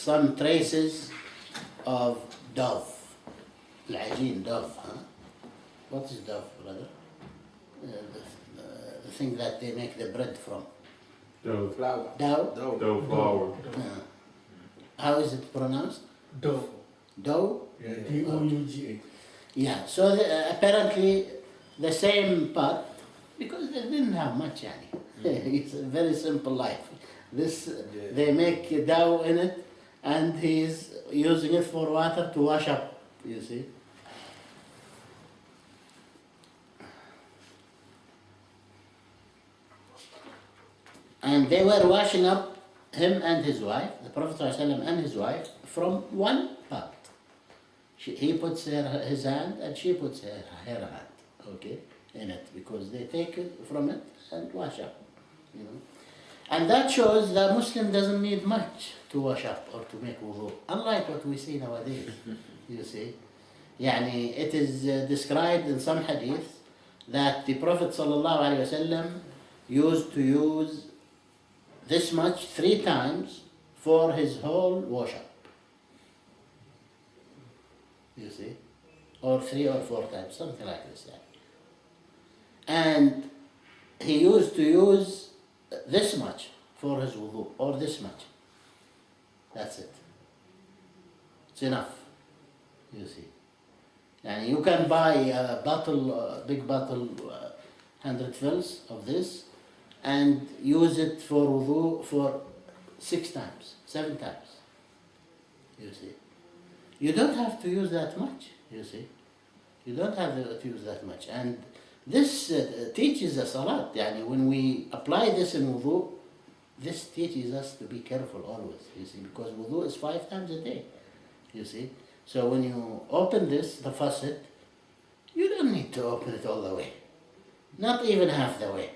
some traces of dove. العجين, dove, huh? What is dove, brother? The thing that they make the bread from. Dough. Flour. Dough? Dough flour. How is it pronounced? Dough. Dough? Yeah, D-O-U-G-A. Yeah, so apparently the same pot, because they didn't have much, it's a very simple life. They make dough in it, and he's using it for water to wash up, you see. And they were washing up him and his wife, the Prophet ﷺ and his wife, from one pot. He puts his hand and she puts her hand, okay, in it, because they take it from it and wash up, you know. And that shows that Muslim doesn't need much to wash up or to make wudu, unlike what we see nowadays, you see. Yani, it is described in some hadith that the Prophet ﷺ used to use this much 3 times for his whole wash-up. You see? Or 3 or 4 times, something like this. And he used to use this much for his wudu, or this much. That's it. It's enough, you see. And you can buy a bottle, big bottle, 100 fills of this, and use it for wudu for 6 times, 7 times, you see. You don't have to use that much, you see. You don't have to use that much. And this teaches us a lot. Yani when we apply this in wudu, this teaches us to be careful always, you see, because wudu is 5 times a day, you see. So when you open this, the faucet, you don't need to open it all the way, not even half the way.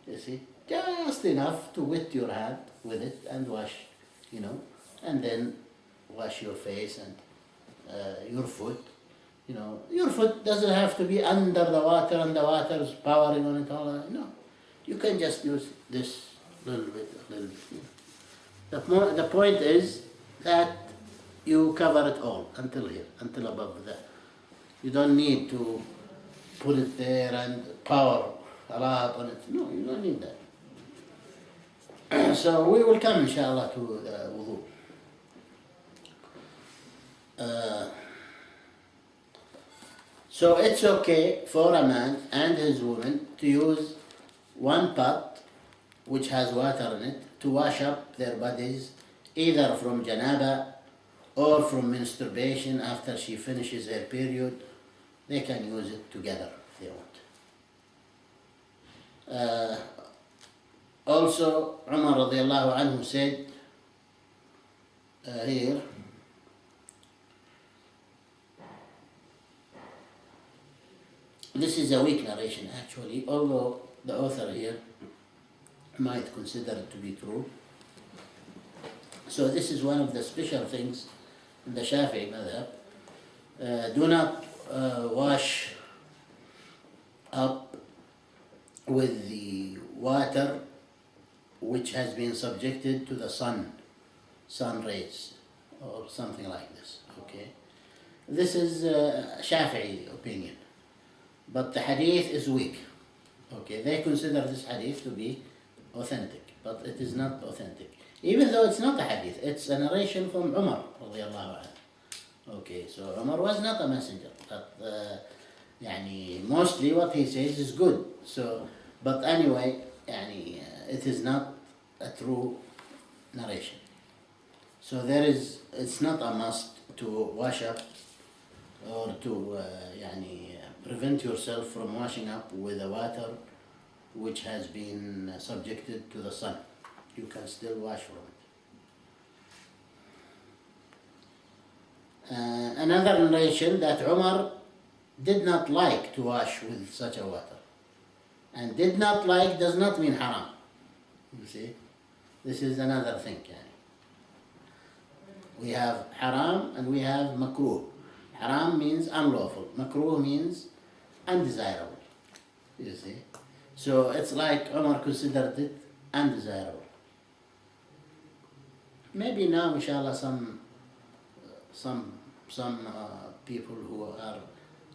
You see, just enough to wet your hand with it and wash, you know, and then wash your face and your foot. You know, your foot doesn't have to be under the water and the water is powering on it all. No, you can just use this little bit. You know. The point is that you cover it all until here, until above that. You don't need to put it there and power a lot on it. No, you don't need that. So we will come, inshallah, to wudu. So it's okay for a man and his woman to use one pot which has water in it to wash up their bodies, either from janaba or from masturbation after she finishes her period. They can use it together if they want. Also, Umar radiallahu anhu said here, this is a weak narration actually, although the author here might consider it to be true. So this is one of the special things in the Shafi'i madhab. Do not wash up with the water which has been subjected to the sun rays, or something like this, okay? This is Shafi'i opinion, but the hadith is weak, okay? They consider this hadith to be authentic, but it is not authentic. Even though it's not a hadith, it's a narration from Umar radiallahu anhu. Okay, so Umar was not a messenger, but mostly what he says is good. So, but anyway, it is not a true narration. So it's not a must to wash up or to prevent yourself from washing up with the water which has been subjected to the sun. You can still wash from it. Another narration that Umar did not like to wash with such a water. And did not like does not mean haram. You see? This is another thing. We have haram and we have makruh. Haram means unlawful. Makruh means undesirable. You see? So it's like Umar considered it undesirable. maybe now, inshallah, some people who are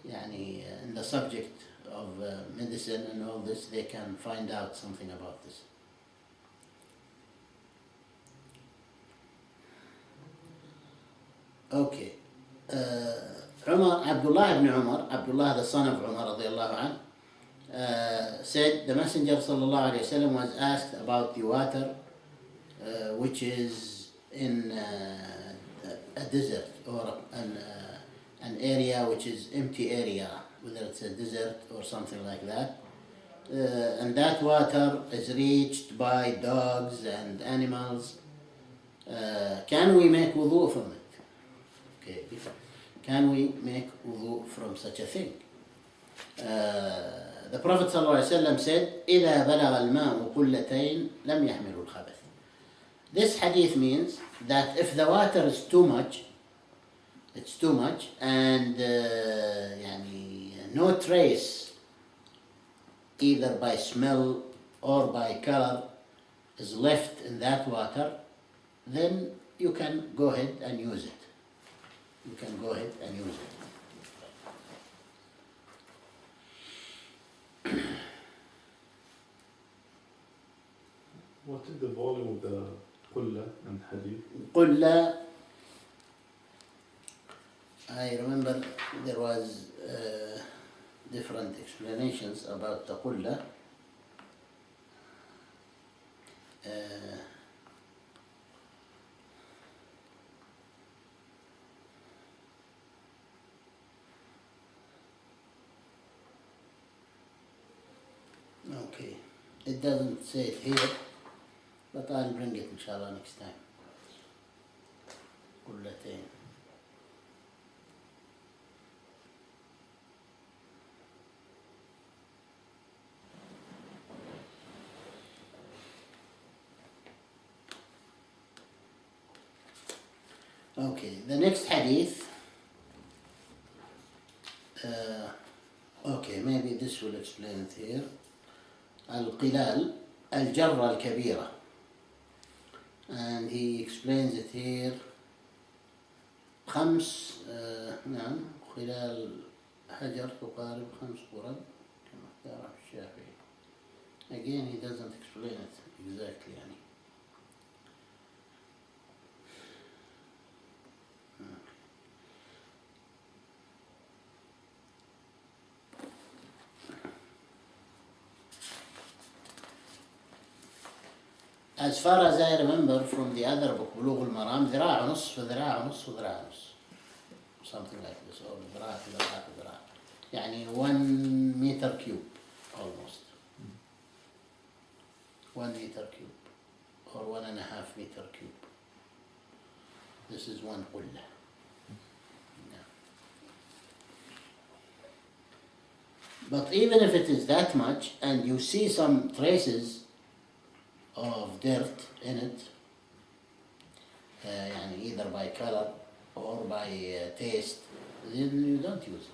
in the subject of medicine and all this, they can find out something about this. Okay. Abdullah ibn Umar, Abdullah the son of Umar radiallahu anh, said the Messenger sallallahu alayhi wasallam was asked about the water which is in a desert or an area which is empty area, whether it's a desert or something like that, and that water is reached by dogs and animals. Can we make wudu from it? Okay. Can we make wudu from such a thing? The Prophet ﷺ said, إِذَا بَلَغَ الْمَاءُ قُلَّتَيْن لَمْ يَحْمِلُ الْخَبَثِ. This hadith means that if the water is too much, it's too much, and no trace, either by smell or by color, is left in that water, then you can go ahead and use it. You can go ahead and use it. What is the volume of the Qulla and Hadith? Qulla, I remember there was different explanations about the Qulla. Okay, it doesn't say it here, but I'll bring it inshallah next time. Qullatain. Okay, the next hadith, okay, maybe this will explain it here. Al-Qilal, Al-Jarra Al-Kabira. And he explains it here. نعم خلال حجر تقارب 5 قرب كما اختاره الشافعي. Again, he doesn't explain it exactly. As far as I remember from the other book, بلوغ المرام, ذراع ونصف وذراع ونصف وذراع ونصف. Something like this, or ذراع في ذراع في ذراع. يعني 1 meter cube, almost. 1 meter cube, or 1.5 meter cube. This is 1 قلة. But even if it is that much, and you see some traces of dirt in it, either by color or by taste, then you don't use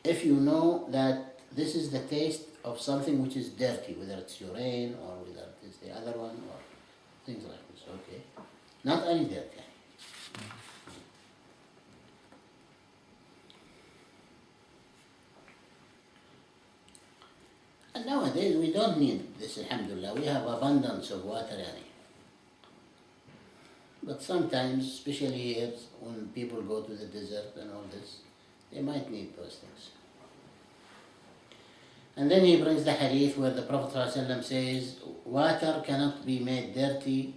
it. If you know that this is the taste of something which is dirty, whether it's urine or whether it is the other one or things like this, okay? Not any dirt. And nowadays we don't need this, alhamdulillah. We have abundance of water. But sometimes, especially here, when people go to the desert and all this, they might need those things. And then he brings the hadith where the Prophet ﷺ says, water cannot be made dirty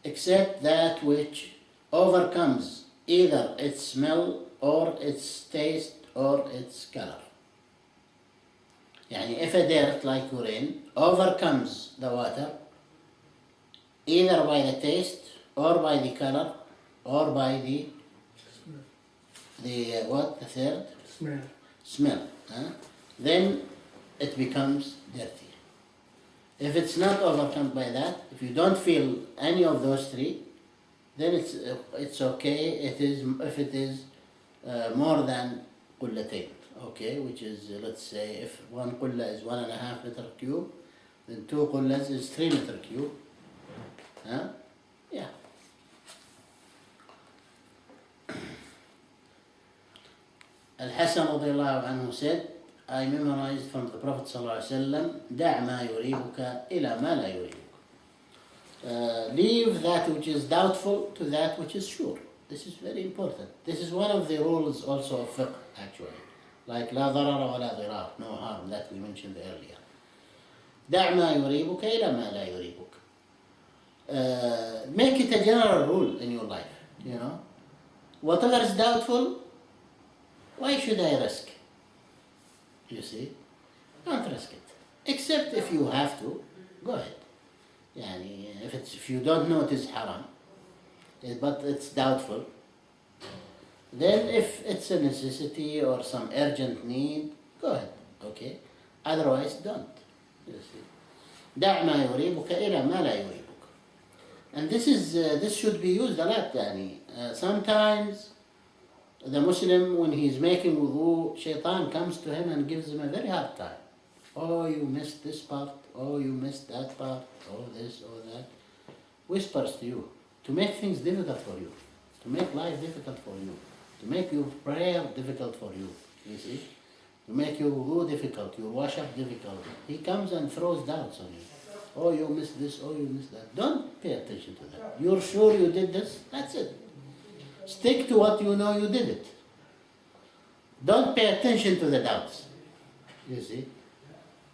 except that which overcomes either its smell or its taste or its color. If a dirt like urine overcomes the water, either by the taste or by the color or by the third? Smell. Then it becomes dirty. If it's not overcome by that, if you don't feel any of those three, then it's okay. If it is more than qullatain. Okay, which is, let's say, if 1 qulla is 1.5 meter cube, then 2 qullas is 3 meter cube. Al-Hasan radiallahu anhu said, I memorized from the Prophet sallallahu alaihi wasallam, دع ما يريبك إلى ما لا يريبك. Leave that which is doubtful to that which is sure. This is very important. This is one of the rules also of fiqh, actually. Like لا ضرر ولا ضرار, no harm, that we mentioned earlier. دع ما يريبك إلى ما لا يريبك. Make it a general rule in your life, you know. Whatever is doubtful, why should I risk? You see? Don't risk it. Except if you have to, go ahead. Yani, if you don't know it is haram, but it's doubtful, then if it's a necessity or some urgent need, go ahead, okay? Otherwise, don't. You see? دع ما يريبك إلى ما لا يريبك. And this should be used a lot. Yani. Sometimes the Muslim, when he's making wudu, shaitan comes to him and gives him a very hard time. Oh, you missed this part. Oh, you missed that part. Oh, this, oh, that. Whispers to you to make things difficult for you, to make life difficult for you, to make your prayer difficult for you. You see? To make your wudu difficult, your wash-up difficult. He comes and throws doubts on you. Oh, you missed this. Oh, you missed that. Don't pay attention to that. You're sure you did this? That's it. Stick to what you know you did it. Don't pay attention to the doubts. You see?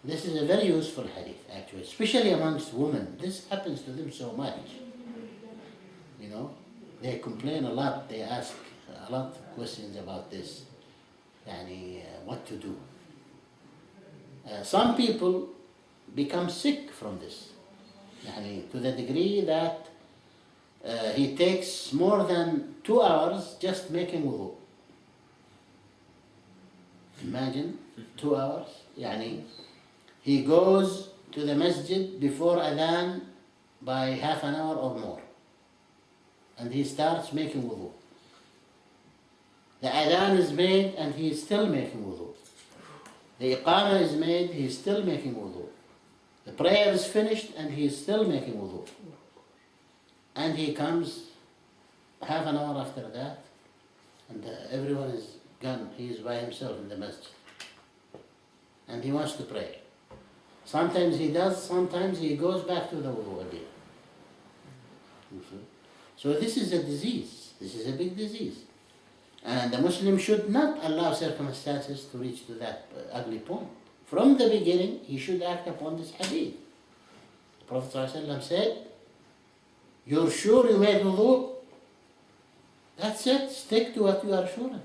This is a very useful hadith, actually, especially amongst women. This happens to them so much. You know, they complain a lot. They ask a lot of questions about this. Yani, what to do. Some people become sick from this. Yani, to the degree that he takes more than 2 hours just making wudu. Imagine 2 hours. Yani, he goes to the masjid before adhan by half an hour or more. And he starts making wudu. The adhan is made and he is still making wudu. The iqamah is made, he is still making wudu. The prayer is finished and he is still making wudu. And he comes half an hour after that and everyone is gone. He is by himself in the masjid. And he wants to pray. Sometimes he does, sometimes he goes back to the wudu again. So this is a disease. This is a big disease. And the Muslim should not allow circumstances to reach to that ugly point. From the beginning, he should act upon this hadith. The Prophet ﷺ said, you're sure you made wudu? That's it. Stick to what you are sure of.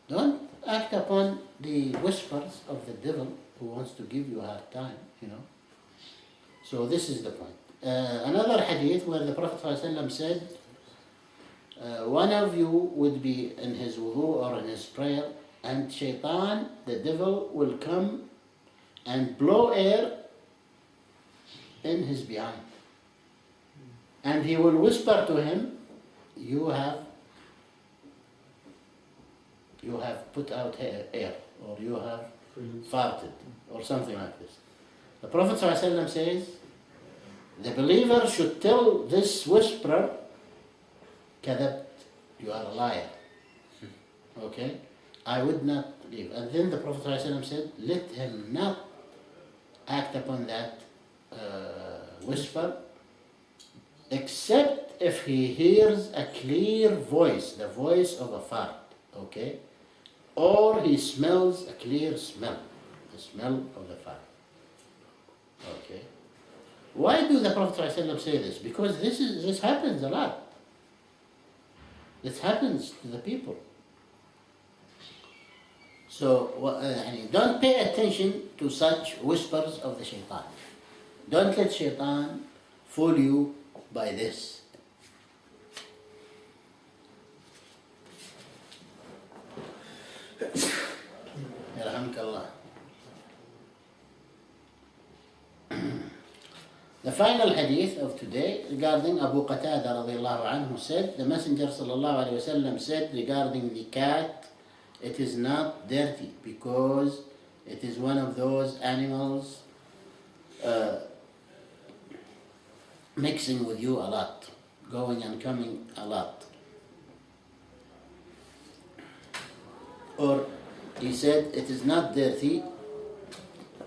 Don't act upon the whispers of the devil who wants to give you a hard time, you know. So this is the point. Another hadith where the Prophet ﷺ said, one of you would be in his wudu or in his prayer, and shaitan, the devil, will come and blow air in his behind. And he will whisper to him, you have put out air, or you have farted, or something like this. The Prophet ﷺ says, the believer should tell this whisperer, كذبت, you are a liar. Okay? I would not believe. And then the Prophet ﷺ said, let him not act upon that whisper, except if he hears a clear voice, the voice of a fart. Okay? Or he smells a clear smell, the smell of the fart. Okay? Why do the Prophet ﷺ say this? Because this happens a lot. This happens to the people. So don't pay attention to such whispers of the shaitan. Don't let shaitan fool you by this. Yarhamkallah. The final hadith of today regarding Abu Qatada radiallahu anhu said, the Messenger sallallahu alayhi wa sallam said regarding the cat, it is not dirty because it is one of those animals mixing with you a lot, going and coming a lot. Or he said it is not dirty,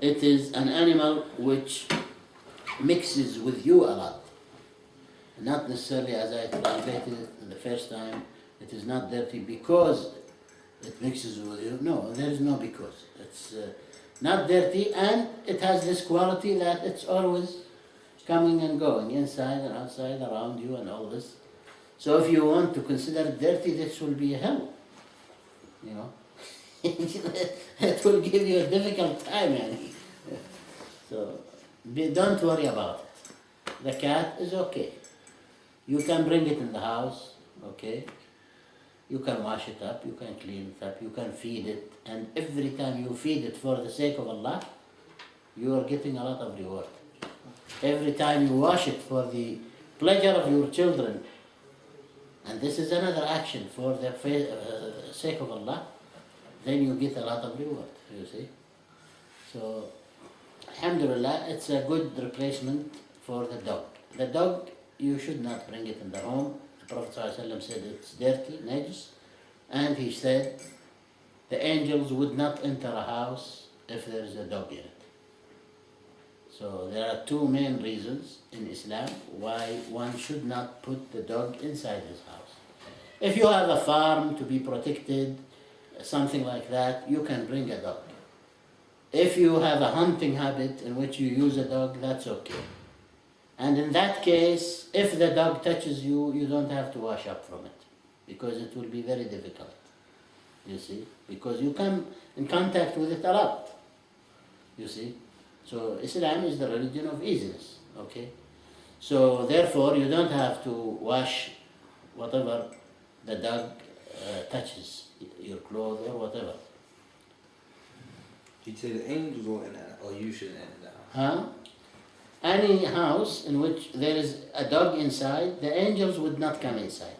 it is an animal which mixes with you a lot. Not necessarily as I translated it the first time, it is not dirty because it mixes with you. No, there is no because. It's not dirty, and it has this quality that it's always coming and going, inside and outside, around you and all this. So if you want to consider it dirty, this will be hell. You know? It will give you a difficult time. So don't worry about it. The cat is okay. You can bring it in the house, okay? You can wash it up, you can clean it up, you can feed it, and every time you feed it for the sake of Allah, you are getting a lot of reward. Every time you wash it for the pleasure of your children, and this is another action for the sake of Allah, then you get a lot of reward, you see. So, alhamdulillah, it's a good replacement for the dog. The dog, you should not bring it in the home. The Prophet ﷺ said it's dirty, najis, and he said the angels would not enter a house if there is a dog in it. So there are two main reasons in Islam why one should not put the dog inside his house. If you have a farm to be protected, something like that, you can bring a dog. If you have a hunting habit in which you use a dog, that's okay. And in that case, if the dog touches you, you don't have to wash up from it, because it will be very difficult, you see, because you come in contact with it a lot, you see. So Islam is the religion of easiness, okay? So therefore, you don't have to wash whatever the dog touches, your clothes or whatever. You'd say the angels will enter, or you should enter the house. Huh? Any house in which there is a dog inside, the angels would not come inside.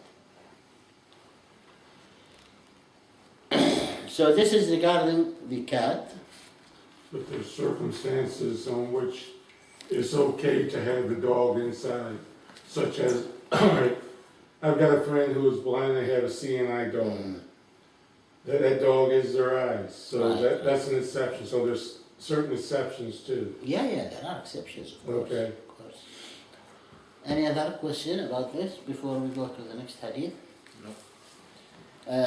So this is regarding the cat. But there's circumstances on which it's okay to have the dog inside, such as, I've got a friend who is blind, they have a seeing eye dog. That dog is their eyes, so Right. that's an exception. So there's certain exceptions too. Yeah, there are exceptions, of course. Okay. Of course. Any other question about this before we go to the next hadith? No.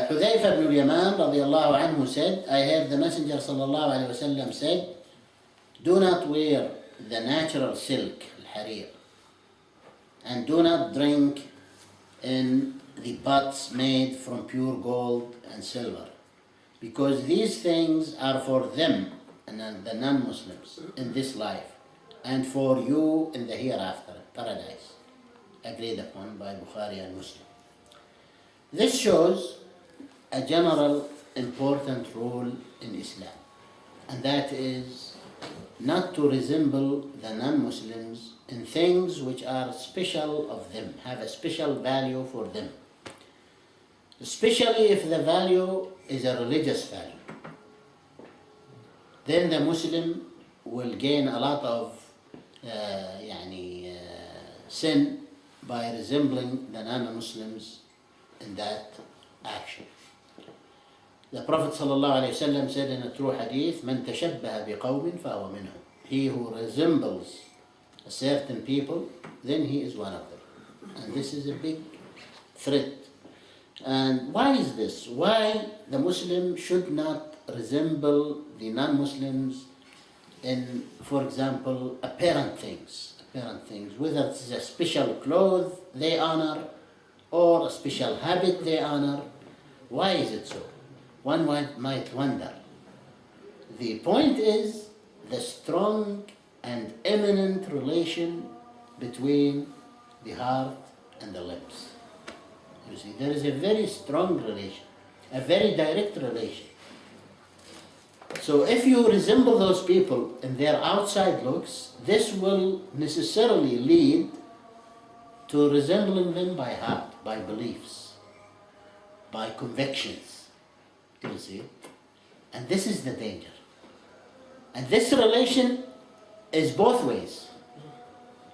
Hudayfa ibn al-Yaman radiallahu anhu said, I heard the Messenger sallallahu alayhi wa sallam said, do not wear the natural silk, al-harir, and do not drink in the pots made from pure gold and silver, because these things are for them, and the non-Muslims, in this life, and for you in the hereafter, paradise, agreed upon by Bukhari and Muslim. This shows a general important rule in Islam, and that is not to resemble the non-Muslims in things which are special of them, have a special value for them, especially if the value is a religious value. Then the Muslim will gain a lot of sin by resembling the non-Muslims in that action. The Prophet ﷺ said in a true hadith, "Man tashabbaha biqawmin fahuwa minhum." He who resembles a certain people, then he is one of them. And this is a big threat. And why is this? Why the Muslim should not resemble the non-Muslims in, for example, apparent things, whether it's a special cloth they honor or a special habit they honor. Why is it so? One might wonder. The point is the strong and imminent relation between the heart and the lips. You see, there is a very strong relation, a very direct relation. So if you resemble those people in their outside looks, this will necessarily lead to resembling them by heart, by beliefs, by convictions. You see? And this is the danger. And this relation is both ways.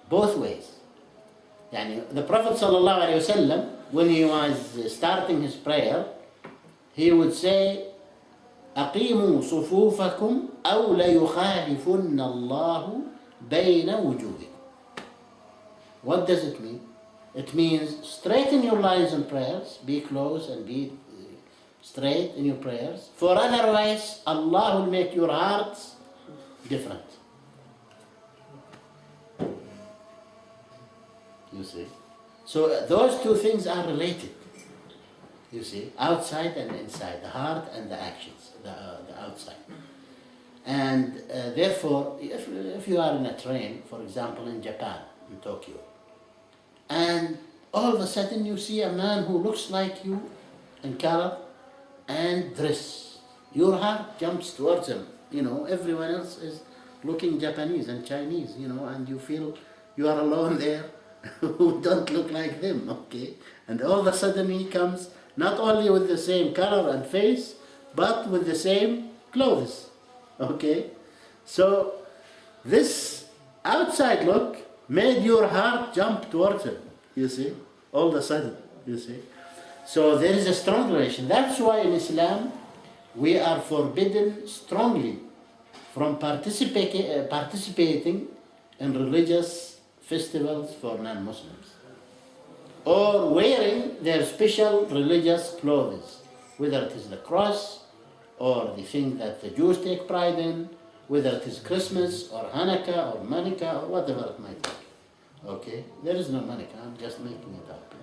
Both ways. The Prophet ﷺ, when he was starting his prayer, he would say, أقيموا صفوفكم أو ليخالفن الله بين وجوهكم. What does it mean? It means straighten your lines in prayers, be close and be straight in your prayers, for otherwise Allah will make your hearts different. You see? So those two things are related. You see, outside and inside, the heart and the actions, the outside. And therefore, if you are in a train, for example in Japan, in Tokyo, and all of a sudden you see a man who looks like you in color and dress, your heart jumps towards him. You know, everyone else is looking Japanese and Chinese, you know, and you feel you are alone there who don't look like them, okay? And all of a sudden he comes not only with the same color and face, but with the same clothes, okay? So this outside look made your heart jump towards him, you see, all of a sudden, you see. So there is a strong relation. That's why in Islam we are forbidden strongly from participating in religious festivals for non-Muslims, or wearing their special religious clothes, whether it is the cross or the thing that the Jews take pride in, whether it is Christmas or Hanukkah or Manika or whatever it might be. Okay? There is no Manika, I'm just making it up.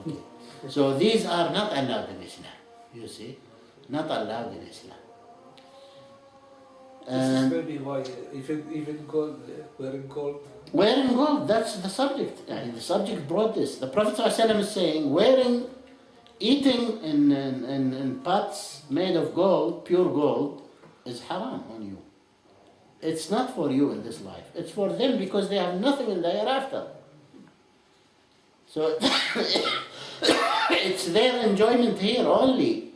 Okay. So these are not allowed in Islam, you see, not allowed in Islam. This is maybe why even gold, wearing gold. Wearing gold, that's the subject. The subject brought this. The Prophet ﷺ is saying, eating in pots made of gold, pure gold, is haram on you. It's not for you in this life. It's for them because they have nothing in the hereafter. So it's their enjoyment here only.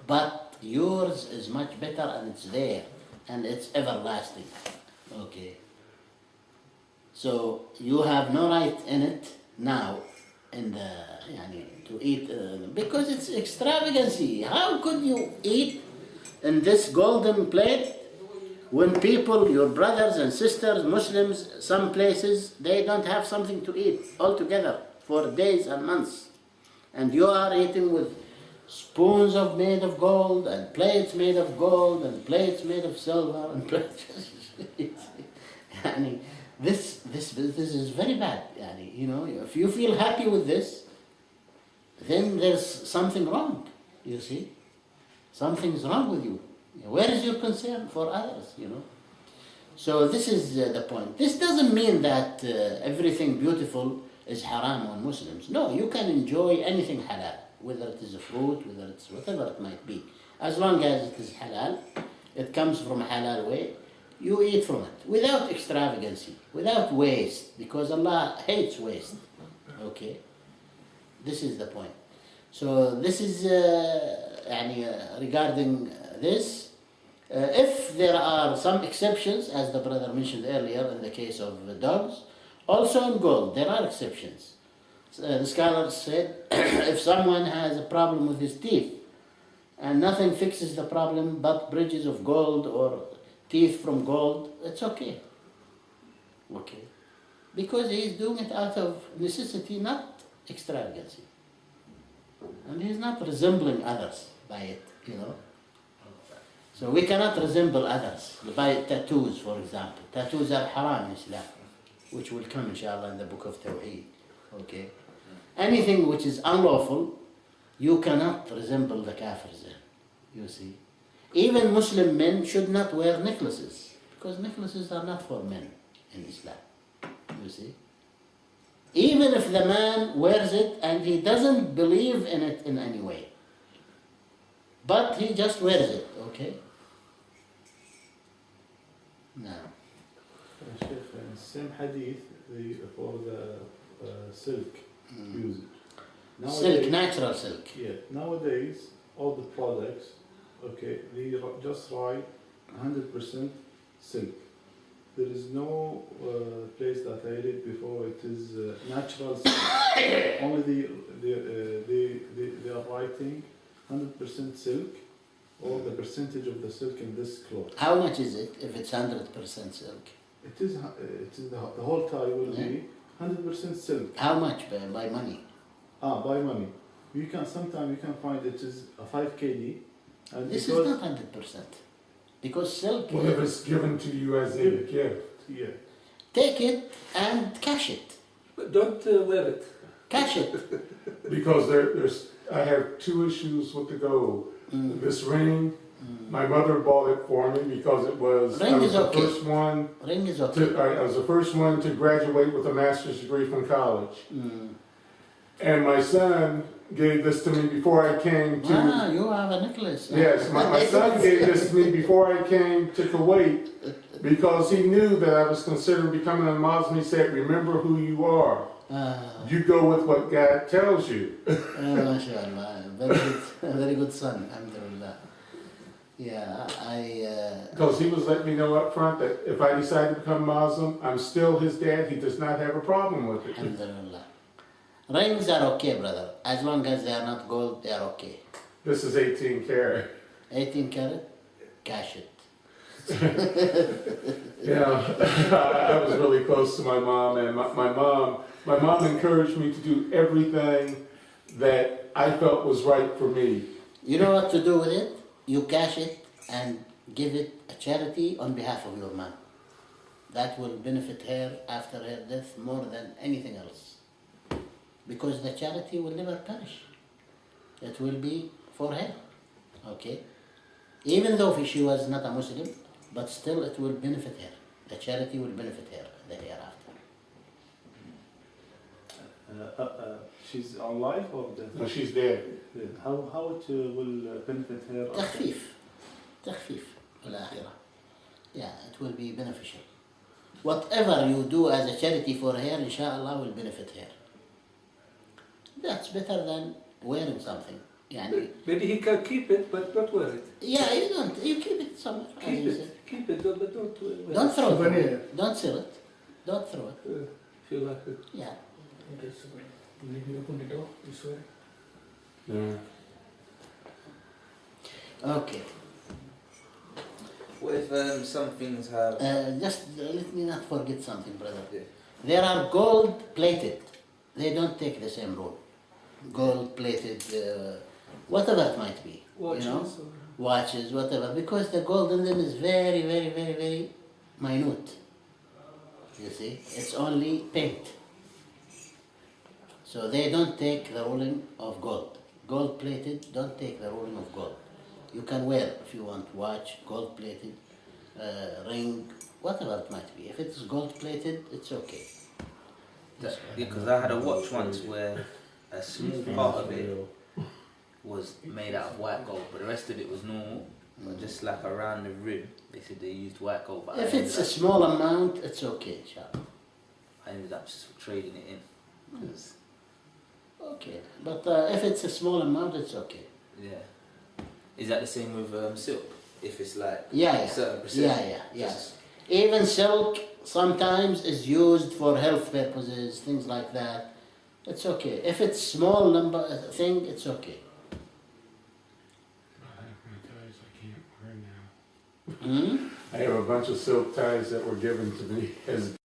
But yours is much better and it's there and it's everlasting. Okay. So you have no right in it now in the to eat because it's extravagancy. How could you eat in this golden plate when people, your brothers and sisters, Muslims, some places they don't have something to eat altogether for days and months, and you are eating with spoons made of gold and plates made of gold and plates made of silver and plates. This is very bad. You know, if you feel happy with this, then there's something wrong. You see, something's wrong with you. Where is your concern for others? You know. So this is the point. This doesn't mean that everything beautiful is haram on Muslims. No, you can enjoy anything halal, whether it is a fruit, whether it's whatever it might be, as long as it is halal, it comes from a halal way. You eat from it without extravagancy, without waste, because Allah hates waste. Okay, this is the point. So this is regarding this. If there are some exceptions, as the brother mentioned earlier, in the case of dogs, also in gold there are exceptions. The scholars said if someone has a problem with his teeth and nothing fixes the problem but bridges of gold or teeth from gold, it's okay. Okay. Because he is doing it out of necessity, not extravagancy. And he is not resembling others by it, you know. So we cannot resemble others by tattoos, for example. Tattoos are haram in Islam, which will come inshallah in the book of Tawheed. Okay. Anything which is unlawful, you cannot resemble the kafirs in, you see. Even Muslim men should not wear necklaces, because necklaces are not for men in Islam, you see. Even if the man wears it and he doesn't believe in it in any way, but he just wears it, okay? Now. Sheikh, same hadith for the silk usage. Silk, natural silk. Yeah, nowadays all the products, okay, they just write 100% silk. There is no place that I read before it is natural silk. Only they are writing 100% silk, or the percentage of the silk in this cloth. How much is it if it's 100% silk? It is the whole tie will be 100% silk. How much by money? By money. Sometimes you can find it is a 5 kg. And This is not 100%. Because silk, Well, if it's given to you as a gift. Yeah. take it and cash it. But don't wear it. Cash it. Because I have two issues with the gold. This ring, my mother bought it for me because it was, Ring I was is the okay. first one Ring is okay. I was the first one to graduate with a master's degree from college. And my son gave this to me before I came to... You have a necklace. Yes, my son gave this to me before I came to Kuwait because he knew that I was considering becoming a Muslim. He said, remember who you are. You go with what God tells you. MashaAllah. Very good son, alhamdulillah. Yeah, Because he was letting me know up front that if I decide to become Muslim, I'm still his dad. He does not have a problem with it. alhamdulillah. Rings are okay, brother. As long as they are not gold, they are okay. This is 18 karat. 18 karat, cash it. Yeah, I was really close to my mom, and my mom encouraged me to do everything that I felt was right for me. You know what to do with it? You cash it and give it a charity on behalf of your mom. That will benefit her after her death more than anything else. Because the charity will never perish. It will be for her. Okay? Even though she was not a Muslim, but still it will benefit her. The charity will benefit her the hereafter. She's alive or dead? No, she's dead. How it will benefit her? تخفيف في الآخرة. Yeah, it will be beneficial. Whatever you do as a charity for her, inshallah, will benefit her. That's better than wearing something. يعني, Maybe he can keep it, but not wear it. yeah, you keep it somewhere. as Keep you it, said. keep it, but don't wear it. Don't throw it. Souvenir. away. Don't sell it. Don't throw it. If you like it. Yeah. Okay, so you open the door this way. Yeah. Okay. What if some things have... Just let me not forget something, brother. Yeah. There are gold plated. They don't take the same rule. Gold plated, whatever it might be. Watches. You know? Watches, whatever. Because the gold in them is very, very, very, very minute. You see? It's only paint. So they don't take the ruling of gold. Gold plated don't take the ruling of gold. You can wear, if you want, watch, gold plated, ring, whatever it might be. If it's gold plated, it's okay. Because I had a watch once where a small part of it was made out of white gold, but the rest of it was normal. But just like around the rim, they said they used white gold. But If it's a small amount, it's okay, inshallah. I ended up just trading it in. 'Cause, Okay, but if it's a small amount, it's okay. yeah. Is that the same with silk? If it's like Yeah, a yeah. certain percent? Yeah. Even silk sometimes is used for health purposes, things like that. It's okay. If it's small number thing, it's okay. I have my ties I can't wear now. Hmm? I have a bunch of silk ties that were given to me as